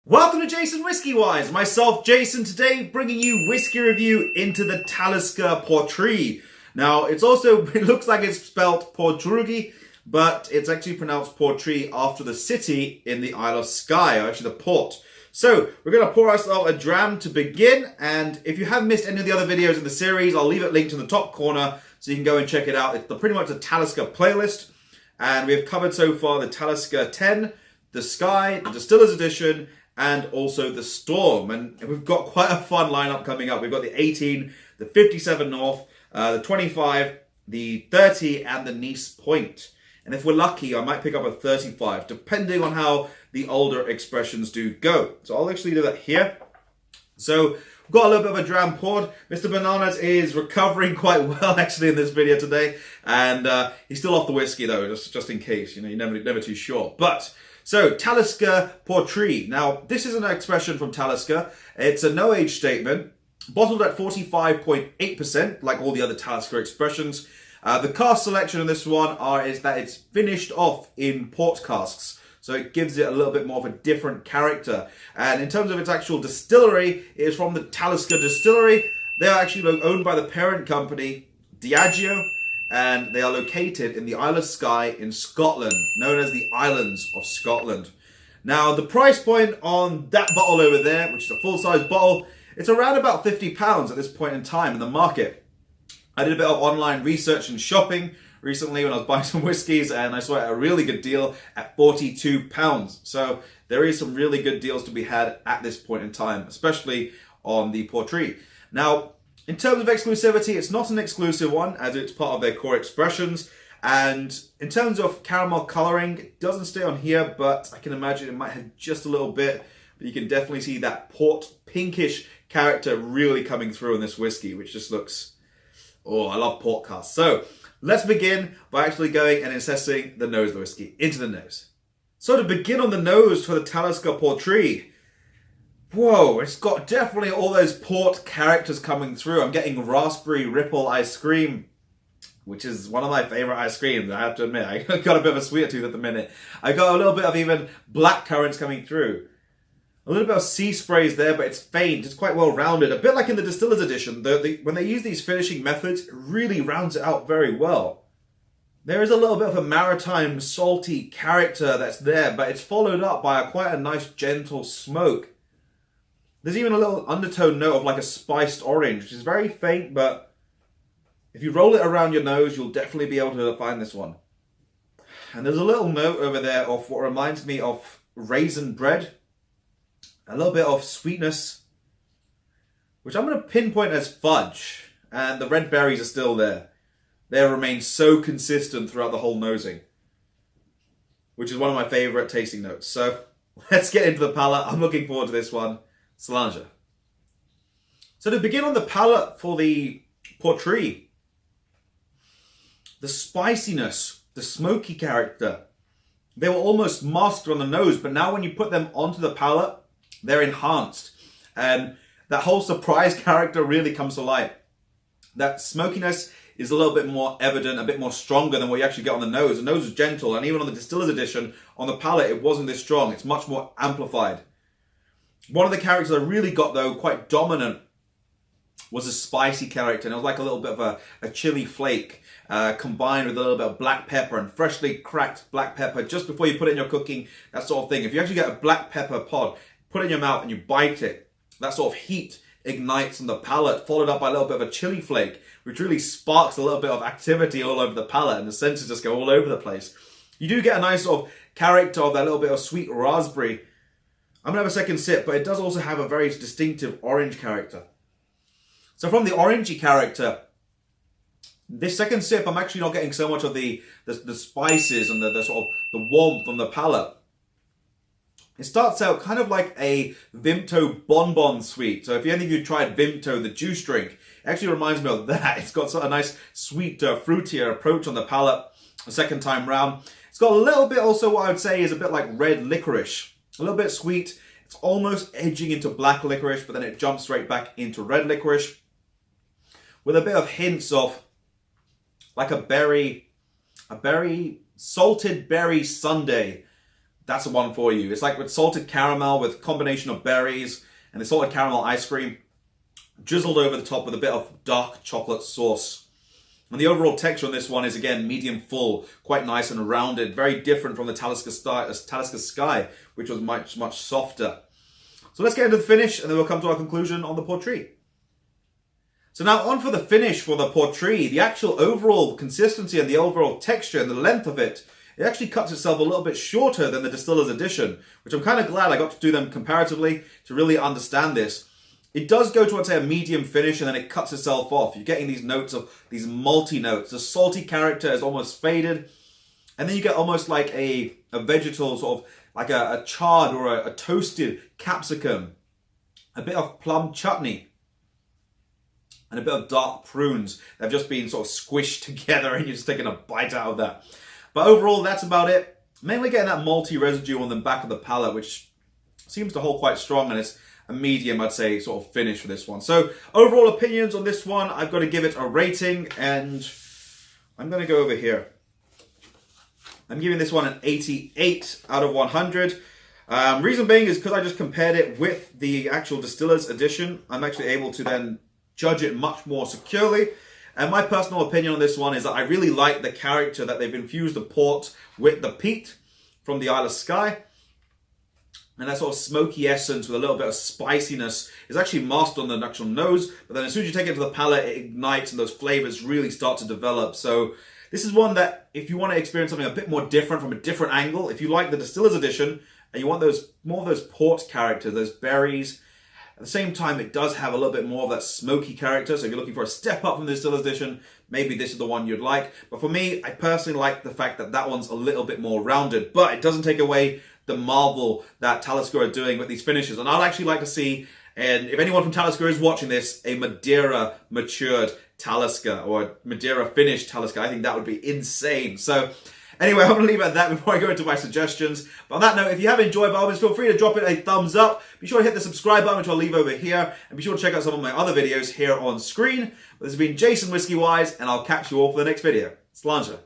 Welcome to JasonWhiskyWise. Myself, Jason, today bringing you whiskey review into the Talisker Port Ruighe. Now, it looks like it's spelled Port Ruighe, but it's actually pronounced Port Ruighe after the city in the Isle of Skye, or actually the port. So, we're going to pour ourselves a dram to begin, and if you haven't missed any of the other videos in the series, I'll leave it linked in the top corner so you can go and check it out. It's pretty much a Talisker playlist, and we've covered so far the Talisker 10, the Skye, the Distillers edition, and also the Storm. And we've got quite a fun lineup coming up. We've got the 18, the 57 North, the 25, the 30, and the Neist Point. And if we're lucky, I might pick up a 35, depending on how the older expressions do go. So I'll actually do that here. So we've got a little bit of a dram poured. Mr. Bananas is recovering quite well, actually, in this video today. And he's still off the whiskey, though, just in case. You know, you're never too sure. But so, Talisker Port Ruighe. Now, this is an expression from Talisker. It's a no-age statement, bottled at 45.8%, like all the other Talisker expressions. The cask selection in this one is that it's finished off in port casks, so it gives it a little bit more of a different character. And in terms of its actual distillery, it is from the Talisker Distillery. They are actually owned by the parent company, Diageo, and they are located in the Isle of Skye in Scotland, known as the Islands of Scotland. Now, the price point on that bottle over there, which is a full-size bottle, it's around about £50 at this point in time in the market. I did a bit of online research and shopping recently when I was buying some whiskies, and I saw a really good deal at £42. So there is some really good deals to be had at this point in time, especially on the Port Ruighe. Now, in terms of exclusivity, it's not an exclusive one, as it's part of their core expressions. And in terms of caramel colouring, it doesn't stay on here, but I can imagine it might have just a little bit. But you can definitely see that port pinkish character really coming through in this whiskey, which just looks, oh, I love port casks. So let's begin by actually going and assessing the nose of the whiskey, into the nose. So to begin on the nose for the Talisker Port Ruighe, whoa, it's got definitely all those port characters coming through. I'm getting raspberry ripple ice cream, which is one of my favorite ice creams, I have to admit. I got a bit of a sweet tooth at the minute. I got a little bit of even black currants coming through. A little bit of sea sprays there, but it's faint. It's quite well rounded. A bit like in the Distillers edition. When they use these finishing methods, it really rounds it out very well. There is a little bit of a maritime, salty character that's there, but it's followed up by quite a nice, gentle smoke. There's even a little undertone note of like a spiced orange, which is very faint, but if you roll it around your nose, you'll definitely be able to find this one. And there's a little note over there of what reminds me of raisin bread. A little bit of sweetness, which I'm going to pinpoint as fudge. And the red berries are still there. They remain so consistent throughout the whole nosing, which is one of my favorite tasting notes. So let's get into the palate. I'm looking forward to this one. Slanger. So to begin on the palate for the Port Ruighe, the spiciness, the smoky character, they were almost masked on the nose, but now when you put them onto the palate, they're enhanced. And that whole surprise character really comes to light. That smokiness is a little bit more evident, a bit more stronger than what you actually get on the nose. The nose is gentle, and even on the Distillers edition, on the palate, it wasn't this strong. It's much more amplified. One of the characters I really got, though, quite dominant, was a spicy character. And it was like a little bit of a chili flake combined with a little bit of black pepper and freshly cracked black pepper just before you put it in your cooking, that sort of thing. If you actually get a black pepper pod, put it in your mouth and you bite it, that sort of heat ignites on the palate, followed up by a little bit of a chili flake, which really sparks a little bit of activity all over the palate, and the senses just go all over the place. You do get a nice sort of character of that little bit of sweet raspberry. I'm going to have a second sip, but it does also have a very distinctive orange character. So from the orangey character, this second sip, I'm actually not getting so much of the spices and the sort of the warmth on the palate. It starts out kind of like a Vimto bonbon sweet. So if any of you tried Vimto, the juice drink, it actually reminds me of that. It's got sort of a nice sweet, fruitier approach on the palate the second time round. It's got a little bit also what I would say is a bit like red licorice. A little bit sweet. It's almost edging into black licorice, but then it jumps straight back into red licorice. With a bit of hints of like a berry salted berry sundae that's the one for you. It's like with salted caramel with combination of berries and the salted caramel ice cream drizzled over the top with a bit of dark chocolate sauce. And the overall texture on this one is, again, medium full, quite nice and rounded, very different from the Talisker Skye, which was much, much softer. So let's get into the finish, and then we'll come to our conclusion on the Portree. So now on for the finish for the Portree. The actual overall consistency and the overall texture and the length of it, it actually cuts itself a little bit shorter than the Distillers edition, which I'm kind of glad I got to do them comparatively to really understand this. It does go to, I'd say, a medium finish, and then it cuts itself off. You're getting these notes of these malty notes. The salty character is almost faded, and then you get almost like a vegetal, sort of like a charred or a toasted capsicum, a bit of plum chutney, and a bit of dark prunes that have just been sort of squished together, and you're just taking a bite out of that. But overall, that's about it. Mainly getting that malty residue on the back of the palate, which seems to hold quite strong, and it's a medium, I'd say, sort of finish for this one. So overall opinions on this one, I've got to give it a rating, and I'm going to go over here. I'm giving this one an 88 out of 100. Reason being is because I just compared it with the actual Distillers edition. I'm actually able to then judge it much more securely. And my personal opinion on this one is that I really like the character that they've infused the port with the peat from the Isle of Skye. And that sort of smoky essence with a little bit of spiciness is actually masked on the actual nose. But then as soon as you take it to the palate, it ignites and those flavors really start to develop. So this is one that if you want to experience something a bit more different from a different angle, if you like the Distillers edition and you want those more of those port characters, those berries, at the same time it does have a little bit more of that smoky character. So if you're looking for a step up from the Distillers edition, maybe this is the one you'd like. But for me, I personally like the fact that that one's a little bit more rounded. But it doesn't take away the marvel that Talisker are doing with these finishes. And I'd actually like to see, and if anyone from Talisker is watching this, a Madeira matured Talisker or a Madeira finished Talisker. I think that would be insane. So anyway, I'm going to leave it at that before I go into my suggestions. But on that note, if you have enjoyed by all means, feel free to drop it a thumbs up. Be sure to hit the subscribe button, which I'll leave over here. And be sure to check out some of my other videos here on screen. This has been JasonWhiskyWise, and I'll catch you all for the next video. Sláinte.